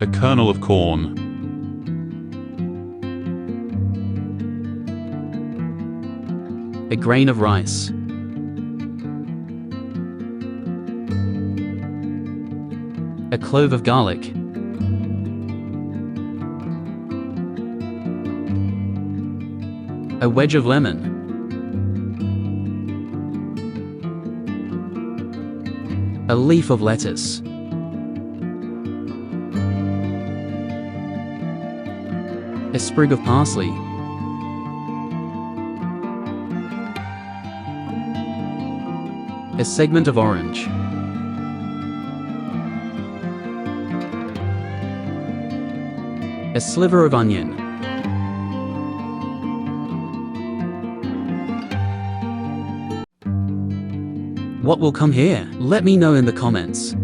A kernel of corn. A grain of rice. A clove of garlic. A wedge of lemon. A leaf of lettuce. A sprig of parsley. A segment of orange. A sliver of onion. What will come here? Let me know in the comments.